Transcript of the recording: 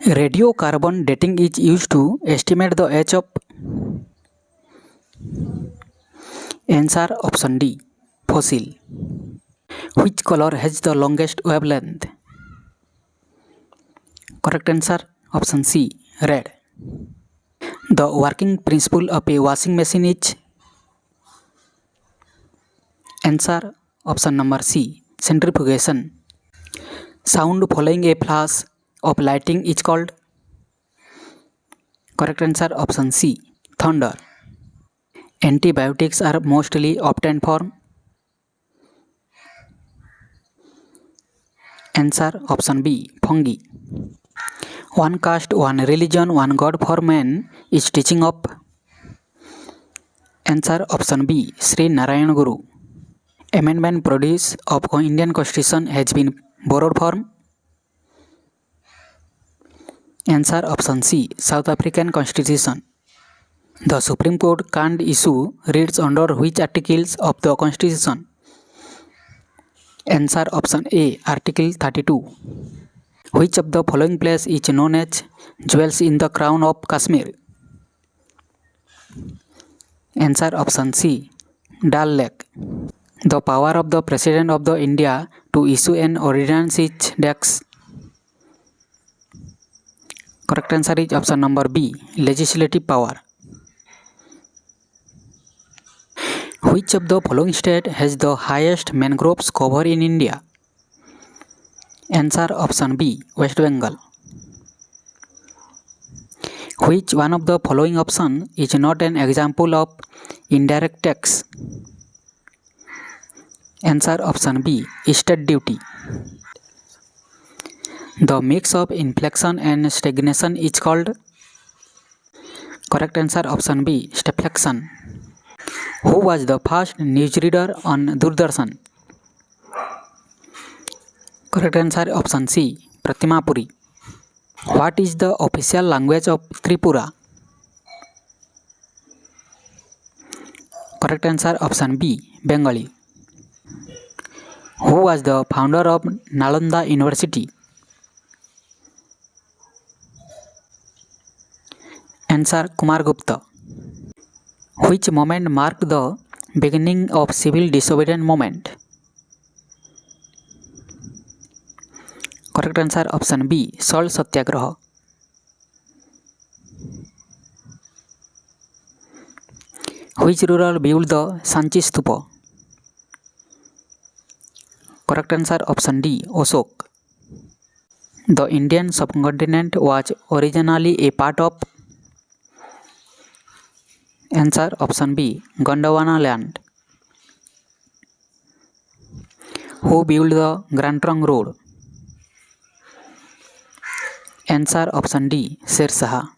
Radiocarbon dating is used to estimate the age of. Answer option D, fossil. Which color has the longest wavelength? Correct answer option C, red. The working principle of a washing machine is. Answer option number C, centrifugation. Sound following a flash of lightning is called. Correct answer option C, thunder. Antibiotics are mostly obtained from. Answer option B, fungi. One caste, one religion, one God for man is teaching of. Answer option B, Sri Narayan Guru. Amendment produced of Indian Constitution has been borrowed from. Answer option C, South African Constitution. The Supreme Court can't issue writs under which articles of the Constitution? Answer option A, Article 32. Which of the following place is known as jewels in the crown of Kashmir? Answer option C, Dal Lake. The power of the President of the India to issue an ordinance is dex. Correct answer is option number B, legislative power. Which of the following state has the highest mangroves cover in India? Answer option B, West Bengal. Which one of the following option is not an example of indirect tax? Answer option B, estate duty. The mix of inflation and stagnation is called. Correct answer option B, stagflation. Who was the first newsreader on Doordarshan? Correct answer option C, Pratima Puri. What is the official language of Tripura? Correct answer option B, Bengali. Who was the founder of Nalanda University? Answer Kumar Gupta. Which moment marked the beginning of civil disobedience movement? Correct answer option B, Salt Satyagraha. Which ruler built the Sanchi Stupa? Correct answer option D, Ashok. The Indian subcontinent was originally a part of. Answer option B, Gondwana land. Who built the Grand Trunk Road? Answer option D, Sher Shah.